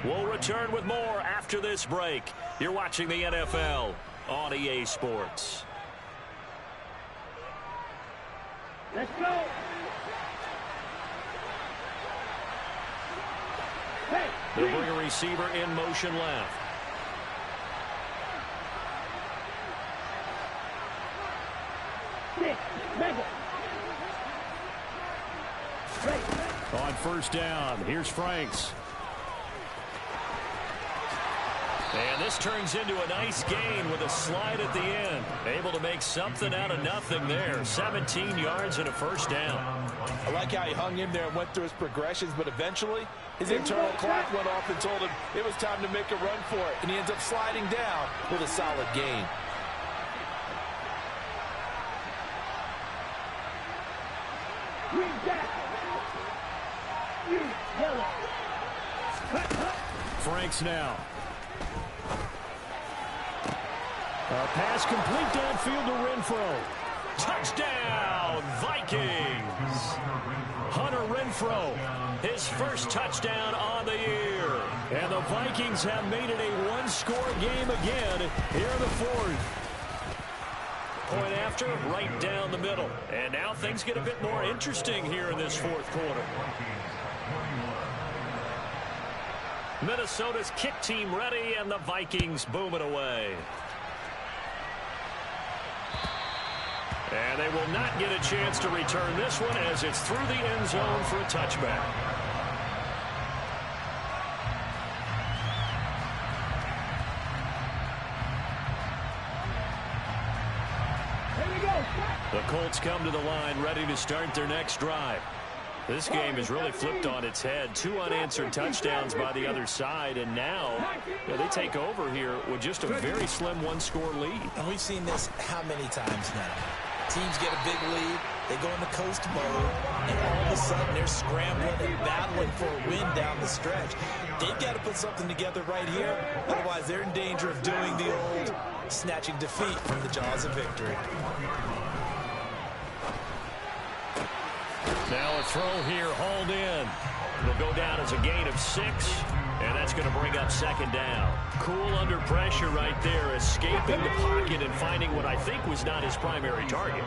We'll return with more after this break. You're watching the NFL on EA Sports. Let's go. They'll bring a receiver in motion left. On first down, here's Franks. And this turns into a nice gain with a slide at the end. Able to make something out of nothing there. 17 yards and a first down. I like how he hung in there and went through his progressions, but eventually his internal clock went off and told him it was time to make a run for it. And he ends up sliding down with a solid gain. Franks now. A pass complete downfield to Renfro. Touchdown, Vikings! Hunter Renfro, his first touchdown on the year. And the Vikings have made it a one-score game again here in the fourth. Point after, right down the middle. And now things get a bit more interesting here in this fourth quarter. Minnesota's kick team ready, and the Vikings boom it away. And they will not get a chance to return this one as it's through the end zone for a touchback. The Colts come to the line ready to start their next drive. This game is really flipped on its head. 2 unanswered touchdowns by the other side, and now they take over here with just a very slim one-score lead. And we've seen this how many times now? Teams get a big lead, they go into coast mode, and all of a sudden they're scrambling and battling for a win down the stretch. They've got to put something together right here, otherwise they're in danger of doing the old snatching defeat from the jaws of victory. Now a throw here, hauled in. It'll go down as a gain of 6, and that's going to bring up second down. Cool under pressure right there, escaping the pocket and finding what I think was not his primary target.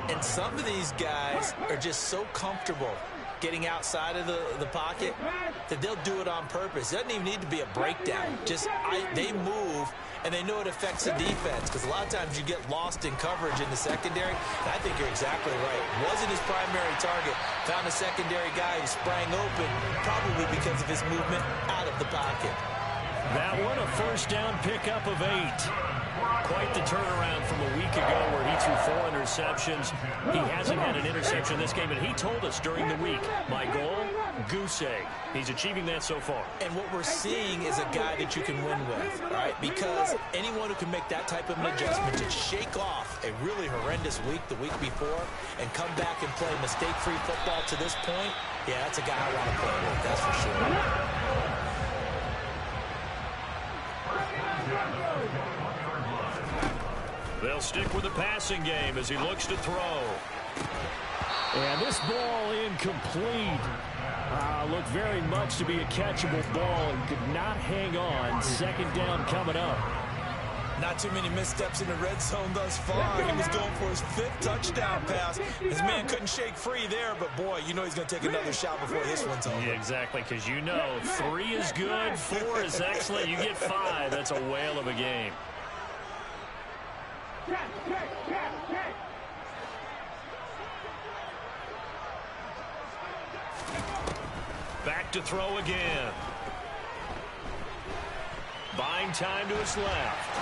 And some of these guys are just so comfortable getting outside of the pocket that they'll do it on purpose. It doesn't even need to be a breakdown. They move, and they know it affects the defense, because a lot of times you get lost in coverage in the secondary. And I think you're exactly right. Wasn't his primary target. Found a secondary guy who sprang open, probably because of his movement out of the pocket. That one, a first down pickup of 8. Quite the turnaround from a week ago where he threw 4 interceptions. He hasn't had an interception this game, and he told us during the week, my goal, goose egg. He's achieving that so far. And what we're seeing is a guy that you can win with, right? Because anyone who can make that type of an adjustment to shake off a really horrendous week the week before and come back and play mistake-free football to this point, yeah, that's a guy I want to play with, that's for sure. They'll stick with the passing game as he looks to throw. And this ball incomplete. Looked very much to be a catchable ball and could not hang on. Second down coming up. Not too many missteps in the red zone thus far. He was going for his 5th touchdown pass. His man couldn't shake free there, but boy, you know he's going to take another shot before this one's over. Yeah, exactly, because you know 3 is good, 4 is excellent. You get 5, that's a whale of a game. Back to throw again. Buying time to his left.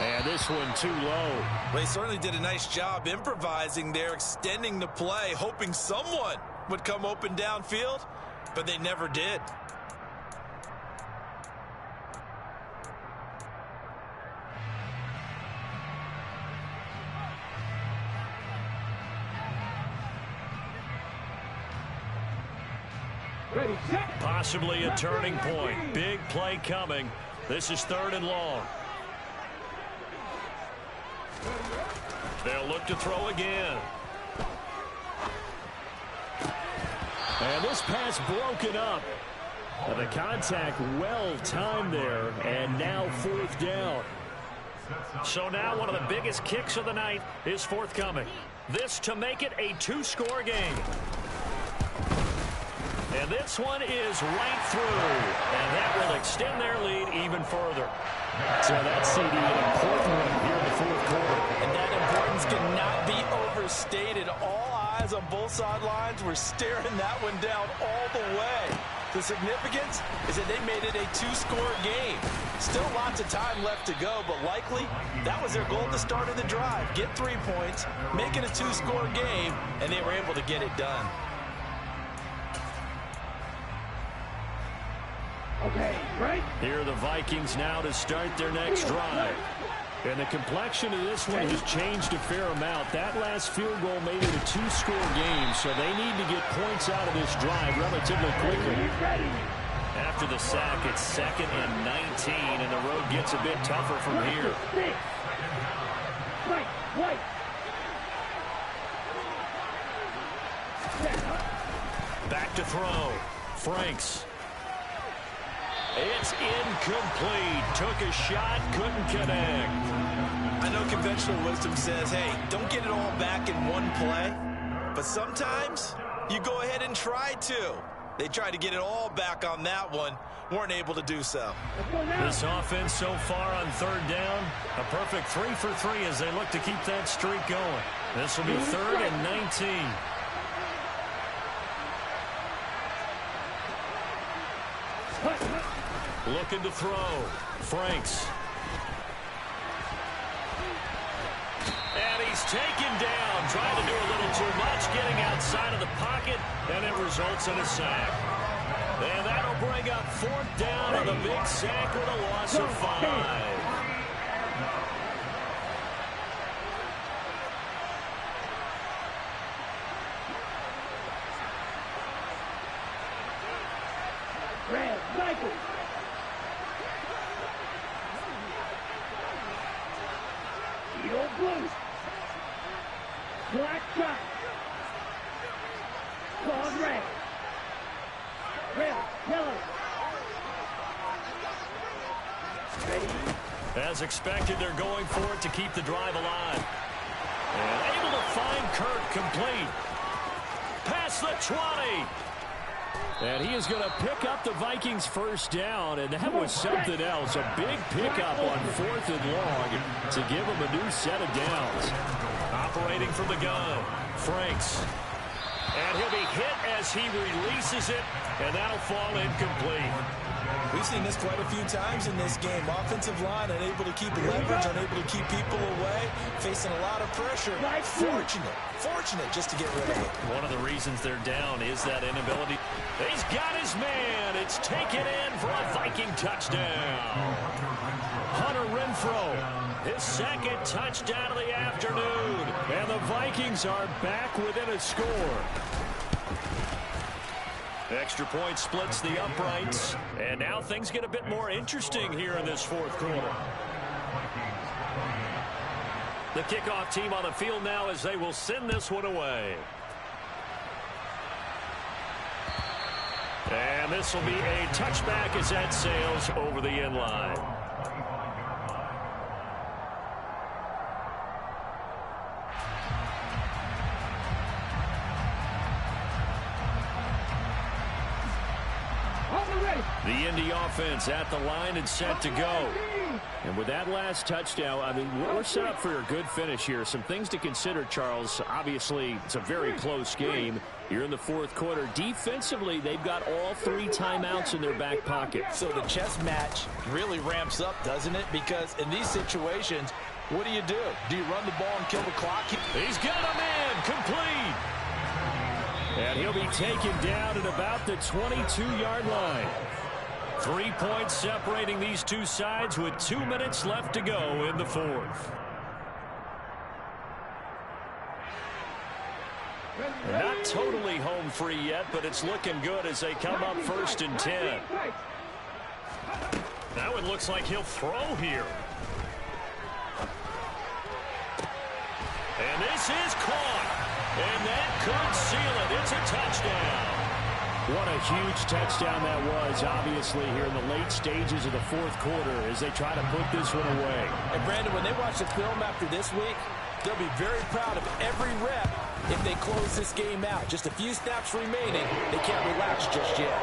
And this one too low. They certainly did a nice job improvising there, extending the play, hoping someone would come open downfield, but they never did. Possibly a turning point. Big play coming. This is 3rd and long. They'll look to throw again. And this pass broken up. The contact well timed there, and now 4th down. So now one of the biggest kicks of the night is forthcoming. This to make it a 2-score game. And this one is right through, and that will extend their lead even further. So that's CD, an important one here in the 4th quarter. And that importance cannot be overstated. All eyes on both sidelines were staring that one down all the way. The significance is that they made it a two-score game. Still lots of time left to go, but likely that was their goal at the start of the drive. Get 3 points, make it a two-score game, and they were able to get it done. Okay, right? Here are the Vikings now to start their next drive. And the complexion of this one has changed a fair amount. That last field goal made it a two-score game, so they need to get points out of this drive relatively quickly. After the sack, it's 2nd and 19, and the road gets a bit tougher from here. Right. Back to throw. Franks. It's incomplete. Took a shot, couldn't connect. I know conventional wisdom says, hey, don't get it all back in one play. But sometimes you go ahead and try to. They tried to get it all back on that one. Weren't able to do so. This offense so far on 3rd down, a perfect 3 for 3 as they look to keep that streak going. This will be 3rd and 19. Looking to throw. Franks. And he's taken down. Trying to do a little too much. Getting outside of the pocket. And it results in a sack. And that'll bring up 4th down on the big sack with a loss of 5. Red, Michael. Eagle blue. Black shot. Claws red. Red, yellow. Ready. As expected, they're going for it to keep the drive alive. And able to find Kirk complete. Past the 20. And he is going to pick up the Vikings' first down, and that was something else. A big pickup on 4th and long to give him a new set of downs. Operating from the gun, Franks. And he'll be hit as he releases it, and that'll fall incomplete. We've seen this quite a few times in this game. Offensive line unable to keep leverage, unable to keep people away, facing a lot of pressure. Fortunate just to get rid of it. One of the reasons they're down is that inability. He's got his man. It's taken in for a Viking touchdown. Hunter Renfrow, his 2nd touchdown of the afternoon. And the Vikings are back within a score. Extra point splits the uprights. And now things get a bit more interesting here in this 4th quarter. The kickoff team on the field now as they will send this one away. And this will be a touchback as that sails over the end line. The Indy offense at the line and set to go. And with that last touchdown, I mean, we're set up for a good finish here. Some things to consider, Charles. Obviously, it's a very close game. You're in the 4th quarter. Defensively, they've got all 3 timeouts in their back pocket. So the chess match really ramps up, doesn't it? Because in these situations, what do? Do you run the ball and kill the clock? He's got a man complete. And he'll be taken down at about the 22-yard line. 3 points separating these two sides with 2 minutes left to go in the 4th. Not totally home free yet, but it's looking good as they come up 1st and 10. Now it looks like he'll throw here. And this is caught. And that could seal it. It's a touchdown. What a huge touchdown that was, obviously, here in the late stages of the 4th quarter as they try to put this one away. And, Brandon, when they watch the film after this week, they'll be very proud of every rep if they close this game out. Just a few snaps remaining. They can't relax just yet.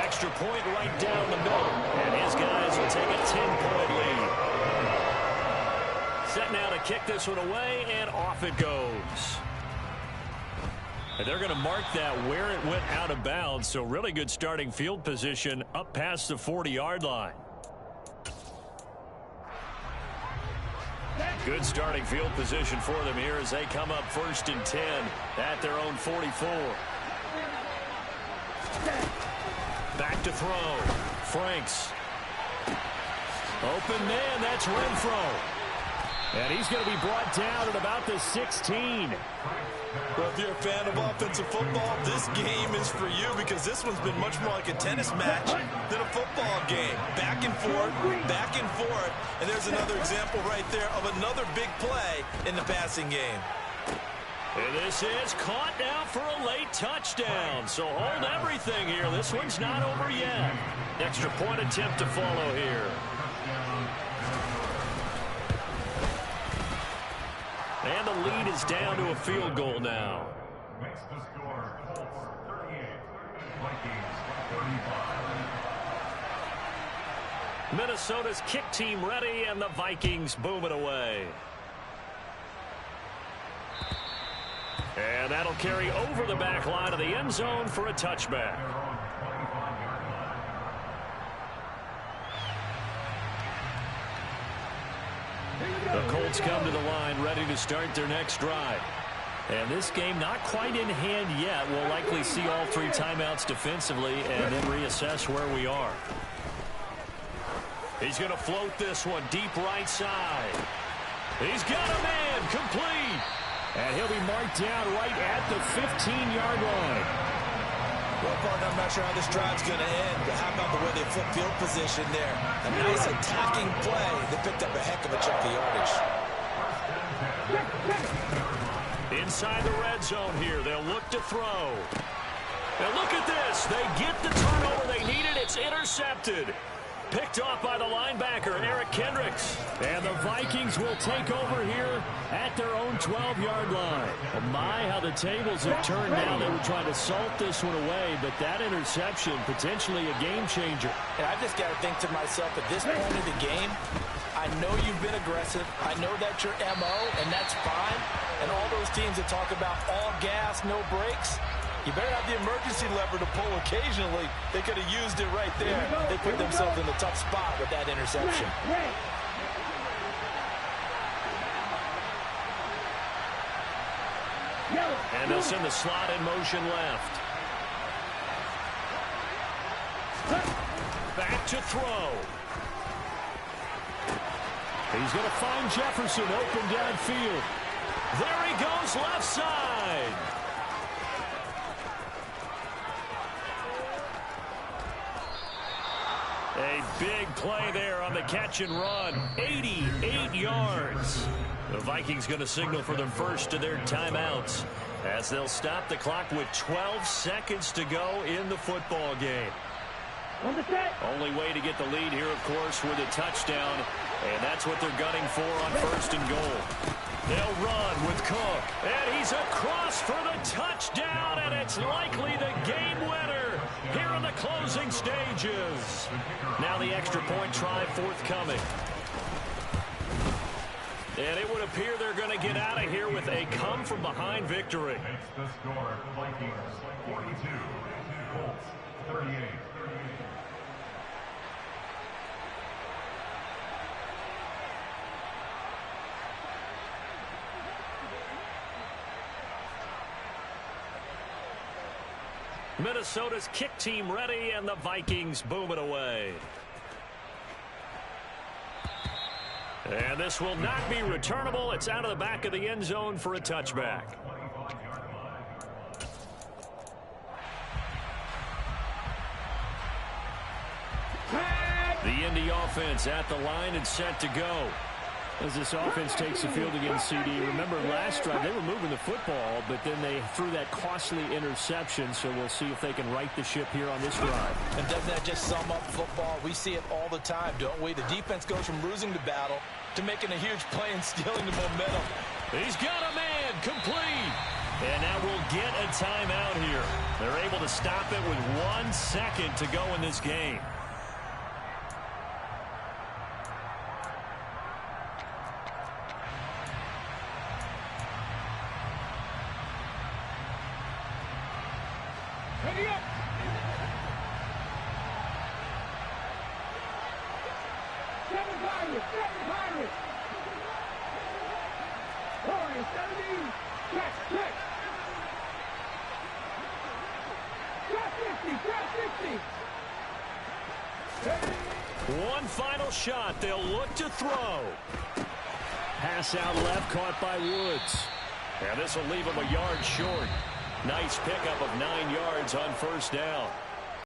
Extra point right down the middle. And his guys will take a 10-point lead. Set now to kick this one away, and off it goes. And they're going to mark that where it went out of bounds. So really good starting field position up past the 40-yard line. Good starting field position for them here as they come up 1st and 10 at their own 44. Back to throw. Franks. Open man, that's Renfro. And he's going to be brought down at about the 16. Well, if you're a fan of offensive football, this game is for you because this one's been much more like a tennis match than a football game. Back and forth, and there's another example right there of another big play in the passing game. And this is caught now for a late touchdown. So hold everything here. This one's not over yet. Extra point attempt to follow here. And the lead is down to a field goal now. Makes the score Colts 38, Vikings 35. Minnesota's kick team ready, and the Vikings boom it away. And that'll carry over the back line of the end zone for a touchback. The Colts come to the line ready to start their next drive. And this game not quite in hand yet. We'll likely see all 3 timeouts defensively and then reassess where we are. He's going to float this one deep right side. He's got a man complete. And he'll be marked down right at the 15-yard line. Well, partner, I'm not sure how this drive's going to end, but how about the way they flip field position there? A nice attacking play. They picked up a heck of a chunk of yardage. Inside the red zone here, they'll look to throw. And look at this. They get the turnover they needed. It's intercepted. Picked off by the linebacker, Eric Kendricks. And the Vikings will take over here at their own 12-yard line. Oh my, how the tables have turned now. They were trying to salt this one away, but that interception, potentially a game changer. And I just got to think to myself, at this point of the game, I know you've been aggressive. I know that's your MO, and that's fine. And all those teams that talk about all gas, no brakes, you better have the emergency lever to pull occasionally. They could have used it right there. They put themselves in a tough spot with that interception. And they'll send the slot in motion left. Back to throw. He's going to find Jefferson open downfield. There he goes left side. A big play there on the catch and run. 88 yards. The Vikings going to signal for the first of their timeouts as they'll stop the clock with 12 seconds to go in the football game. Only way to get the lead here, of course, with a touchdown, and that's what they're gunning for on 1st and goal. They'll run with Cook, and he's across for the touchdown, and it's likely the game winner here in the closing stages. Now the extra point try forthcoming. And it would appear they're going to get out of here with a come-from-behind victory. Makes the score Vikings 42, Colts 38. Minnesota's kick team ready, and the Vikings boom it away. And this will not be returnable. It's out of the back of the end zone for a touchback. The Indy offense at the line and set to go. As this offense takes the field against CD. Remember last drive, they were moving the football, but then they threw that costly interception, so we'll see if they can right the ship here on this drive. And doesn't that just sum up football? We see it all the time, don't we? The defense goes from losing the battle to making a huge play and stealing the momentum. He's got a man complete. And now we'll get a timeout here. They're able to stop it with 1 second to go in this game. Ready up. Seven Pirates. Warriors, 70. Check. Drop 50. One final shot. They'll look to throw. Pass out left, caught by Woods. And this will leave him a yard short. Nice pickup of 9 yards on first down.